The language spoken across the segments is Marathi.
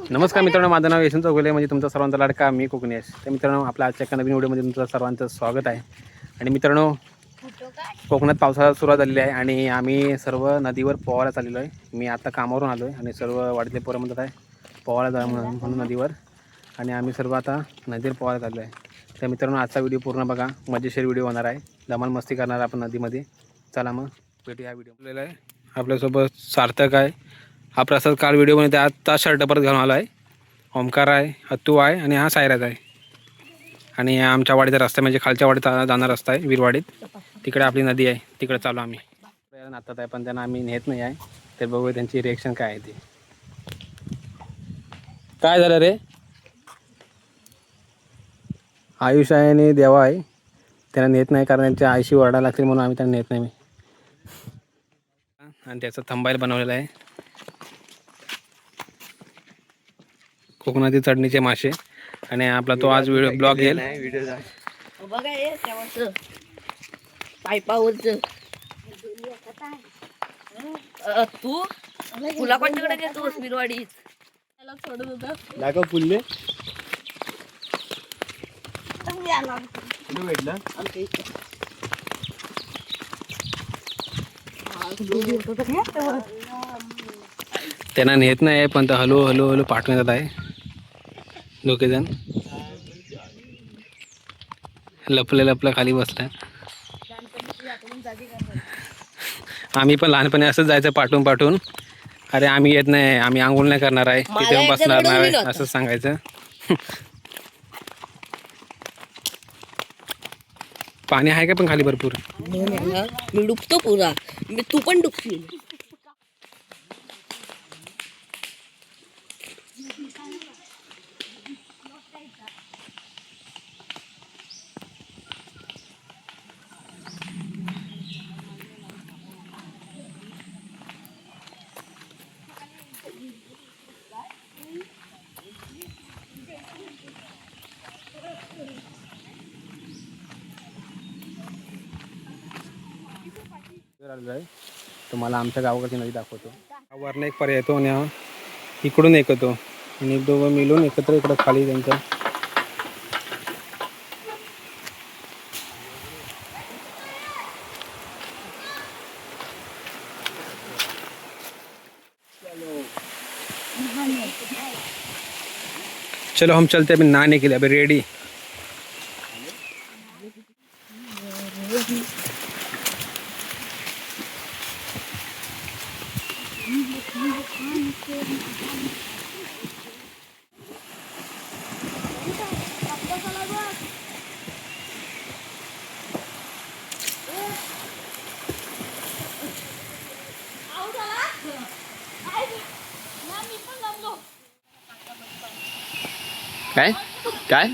नमस्कार मित्रांनो, माझं नाव यशवंत चौगुले, म्हणजे तुमचा सर्वांचा लाडका मी कोकणेश. तर मित्रांनो, आपल्या आजच्या एका नवीन व्हिडिओमध्ये तुमचं सर्वांचं स्वागत आहे. आणि मित्रांनो, कोकणात पावसाळा सुरुवात झालेली आहे आणि आम्ही सर्व नदीवर पोहायला चाललेलो आहे. मी आता कामावरून आलो आहे आणि सर्व वाडीतले पोरं म्हणतात आहे पोहायला जा म्हणून नदीवर, आणि आम्ही सर्व आता नदीवर पोहायला चाललो आहे. तर मित्रांनो, आजचा व्हिडिओ पूर्ण बघा, मजेशीर व्हिडिओ होणार आहे. धमाल मस्ती करणार आपण नदीमध्ये. चला मग भेटू या व्हिडिओ. आहे आपल्यासोबत सार्थक आहे, हा प्रसाद काल व्हिडिओ बनवते, आता शर्ट परत घालून आला आहे. ओमकार आहे, अत्तू आहे आणि हा सायराज आहे. आणि आमच्या वाडीचा रस्ता म्हणजे खालच्या वाडीत जाणार रस्ता आहे वीरवाडीत, तिकडे आपली नदी आहे, तिकडे चालू आम्ही. नातात आहे पण त्यांना आम्ही नेत नाही आहे. तर बघूया त्यांची रिएक्शन काय आहे ती. काय झालं रे? आयुष आहे आणि देवा आहे, त्यांना नेत नाही कारण त्यांच्या आईशी ओरडायला लागतील म्हणून आम्ही त्यांना नेत नाही. आणि त्याचं थंबाईल बनवलेलं आहे, कोकणातील चढणीचे मासे. आणि आपला तो आज व्हिडिओ ब्लॉग येईल. बघा हे त्यावरचं पाईपावरचं तू तुला कोणत्याकडे घेतोस वीरवाडीत? त्याला सोडत होता दाखव पुल्ले भेटलं. त्यांना नेत नाही पण तर हळू हळू हळू पाठवून जात आहे. दोघे जण लपलं खाली बसलाय. आम्ही पण लहानपणी असंच जायचं पाठवून. अरे आम्ही येत नाही, आम्ही आंघोळ नाही करणार आहे, तिथे बसणार नाही असं सांगायचं. पाणी आहे का पण खाली भरपूर? मी डुबतो पुरा, मी तू पण डुबशील. तुम्हाला आमच्या गावाकडची नदी दाखवतो. वरनं एक पर्याय येतो आणि इकडून एक येतो आणि दोघं मिळून एकत्र इकडं खाली त्यांचं. चलो हम चलते अभी नहाने के लिए, अभी रेडी. काय काय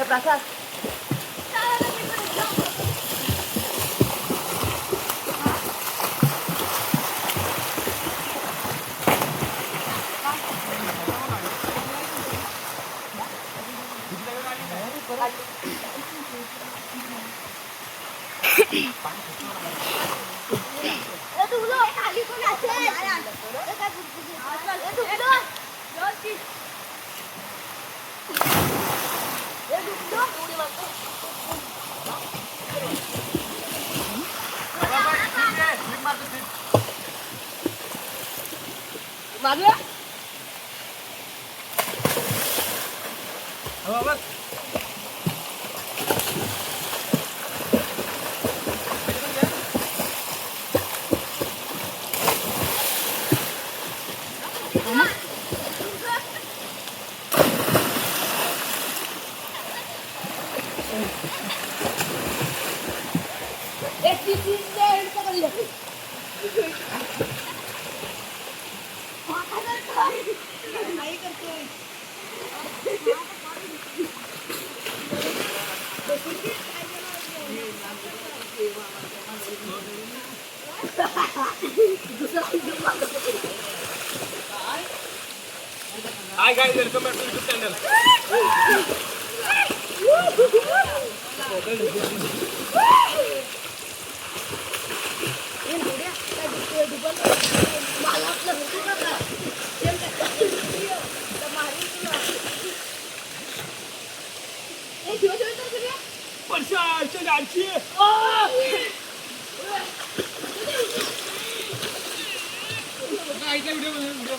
प्रसाद माझं Hi guys, welcome back to YouTube channel. वर्षाची गाडची व्हिडिओ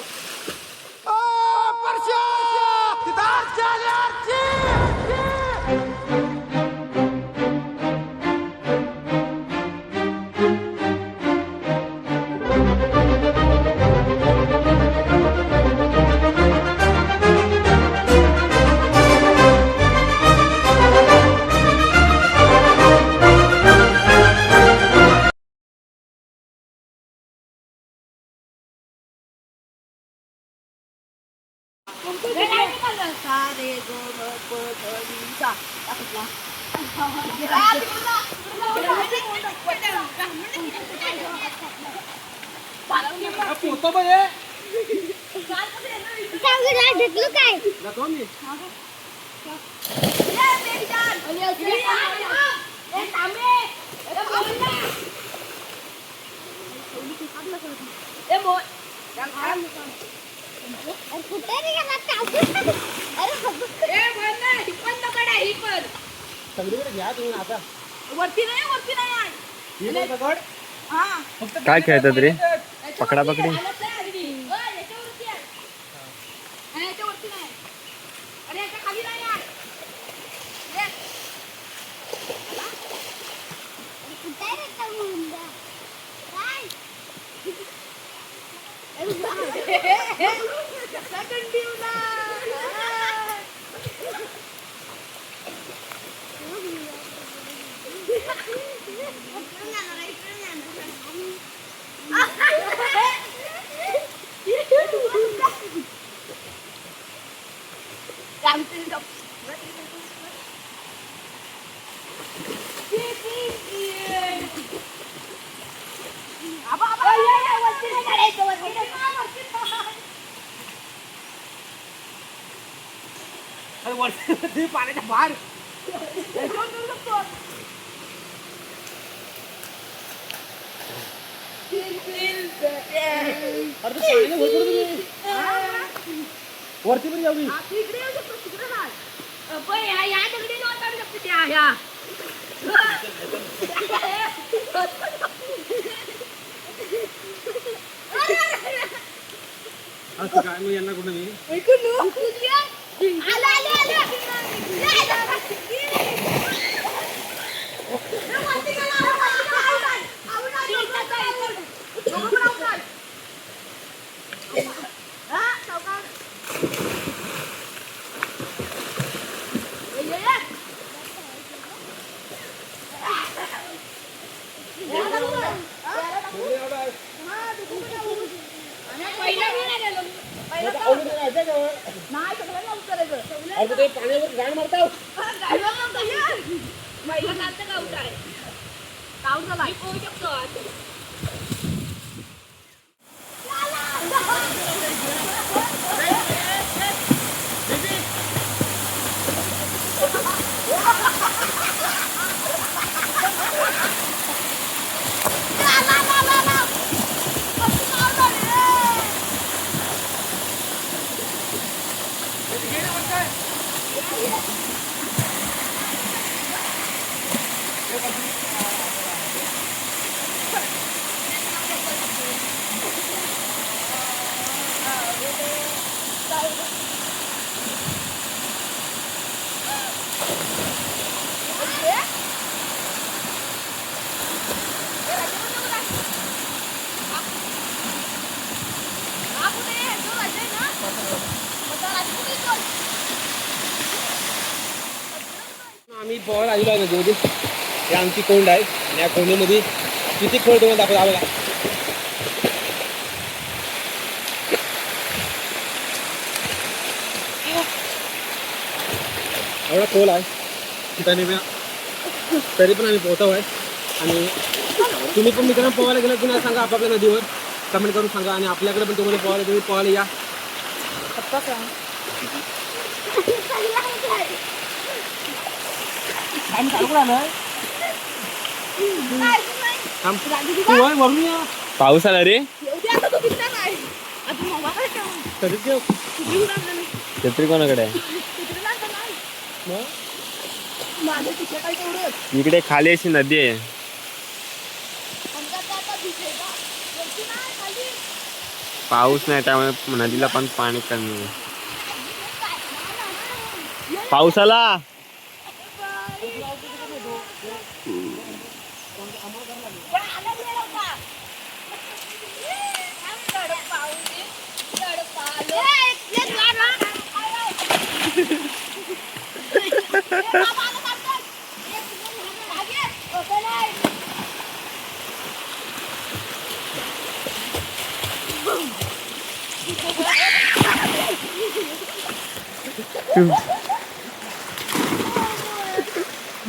पोतो बघ काय जातो मी सगळीकडे घ्या तुम्ही आता वरती नाही ही बघ दगड हा फक्त काय खेळतात रे पकडा पकडी वरती पाण्याच्या बाहेर वरती पण जाऊ असं काय मग यांना कुठं मी नाही सगळं अरे ते पाण्यावर गाण मारताव. महिला कालचं गावठ आहे. गावठ झाला पोहू शकतो आज. आम्ही पोहायला आलेलो आहे नदीमध्ये. ही आमची कोंड आहे आणि या कोंडीमध्ये किती खोल तुम्हाला दाखवत बघा. एवढा खोल आहे तरी पण आम्ही पोहतो आहे. आणि तुम्ही पण मित्रांनो पोहायला गेलं की नाही सांगा आपापल्या नदीवर कमेंट करून सांगा. आणि आपल्याकडे पण तुम्हाला पोहायला तुम्ही पोहायला या. पाऊस आला रे. छत्री कोणाकडे आहे? इकडे खाली अशी नदी आहे. पाऊस नाही त्यामुळे नदीला पण पाणी कमी आहे. पाऊस आला.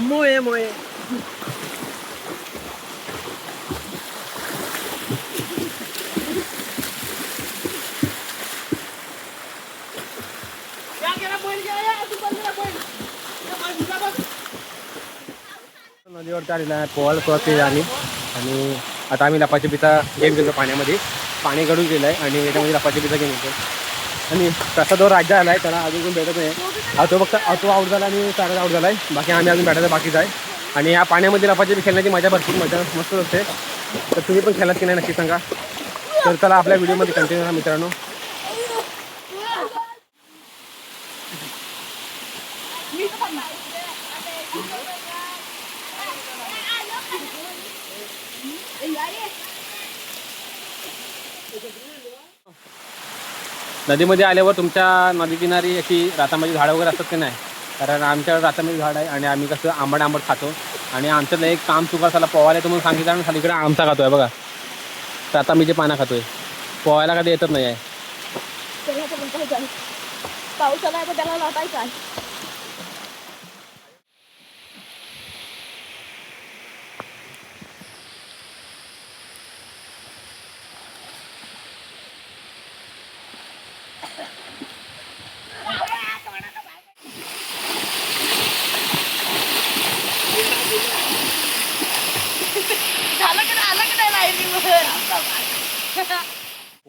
मोये मोये नदीवरती आलेला आहे. पोहायला सुरुवात केली आम्ही. आणि आता आम्ही लपाची पिता गेम घेतो पाण्यामध्ये. पाणी गळून गेलं आहे आणि याच्यामध्ये लपाची पिता गेम घेतो. आणि तसा जो राज्य आला आहे त्याला अजून कोण भेटत नाही. तो फक्त तो आऊट झाला आणि सारा आऊट झाला आहे. बाकी आम्ही अजून भेटायचं बाकीच आहे. आणि या पाण्यामध्ये लपाछपी खेळण्याची मजा भरपूर मजा मस्त असते. तर तुम्ही पण खेळलात की नाही नक्की सांगा. तर चला आपल्या व्हिडिओमध्ये कंटिन्यू राहा मित्रांनो. नदीमध्ये आल्यावर तुमच्या नदी किनारी अशी रातांबाची झाडं वगैरे असतात की नाही? कारण आमच्याकडे रातांबाची झाड आहे आणि आम्ही कसं आंबट खातो. आणि आमच्यातलं एक काम चुका झाला पोहायला म्हणून सांगितलं आणि खालीकडे आमचा खातोय बघा. रातांबीचे पानं खातोय. पोहायला कधी येतच नाही आहे. पाऊस आला तर त्याला लाटायचा.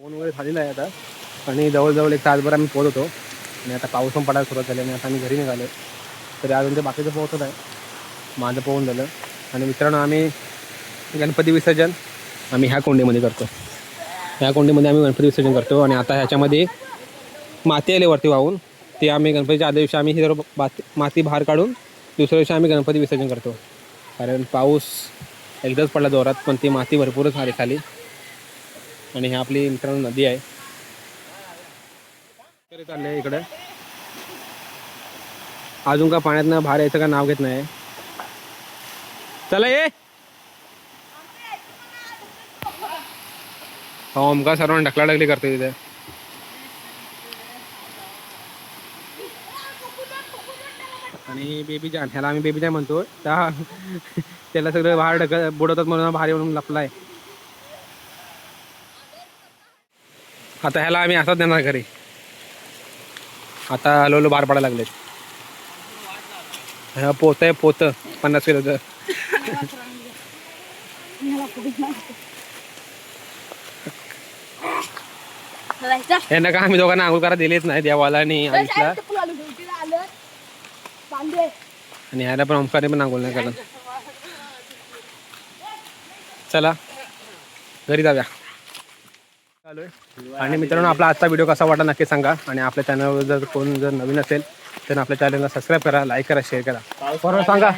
फोन वगैरे झालेला आहे आता. आणि जवळजवळ एक तासभर आम्ही पोहत होतो. आणि आता पाऊस पण पडायला सुरुवात झाली आणि आता आम्ही घरी निघालो. तरी अजून ते बाकीचं पोहतच आहे. माझं पोहून झालं. आणि मित्रांनो आम्ही गणपती विसर्जन आम्ही ह्या कोंडीमध्ये करतो. ह्या कोंडीमध्ये आम्ही गणपती विसर्जन करतो. आणि आता ह्याच्यामध्ये माती आली वरती वाहून ते आम्ही गणपतीच्या आदल्या दिवशी आम्ही ही सर्व माती बाहेर काढून दुसऱ्या दिवशी आम्ही गणपती विसर्जन करतो. कारण पाऊस एकदाच पडला जोरात पण ती माती भरपूरच आली खाली. आणि ही आपली मित्रांनो नदी आहे. चालले इकडे अजून का पाण्यातनं बाहेर यायचं का नाव घेत नाही. चला ये. ओमकार सर्वांना ढकलाढकली करते तिथे. आणि बेबी जान, ह्याला आम्ही बेबी जान म्हणतो. त्याला सगळं बाहेर बुडवतात म्हणून भारी म्हणून लपलाय. आता ह्याला आम्ही असंच देणार घरी. आता हळूहळू बाहेर पडायला लागलेत. हा पोतं आहे, पोतं 50 किलोचं. यांना का आम्ही दोघांना आंघोळ करा दिलेच नाही, देवाला आणि आयुषला. आणि ह्याला पण ओंकारने पण आंघोळ नाही करत. चला घरी जाऊया. चालू आहे. आणि मित्रांनो, आपला आजचा व्हिडिओ कसा वाटला नक्की सांगा. आणि आपल्या चॅनलवर जर कोण जर नवीन असेल तर आपल्या चॅनलला सबस्क्राईब करा, लाईक करा, शेअर करा. बरोबर सांगा.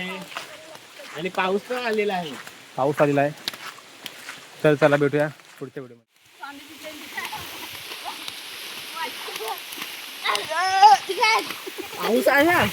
आणि पाऊस पण आलेला आहे. पाऊस आलेला आहे. तर चला भेटूया पुढच्या व्हिडिओमध्ये. पाऊस आहे.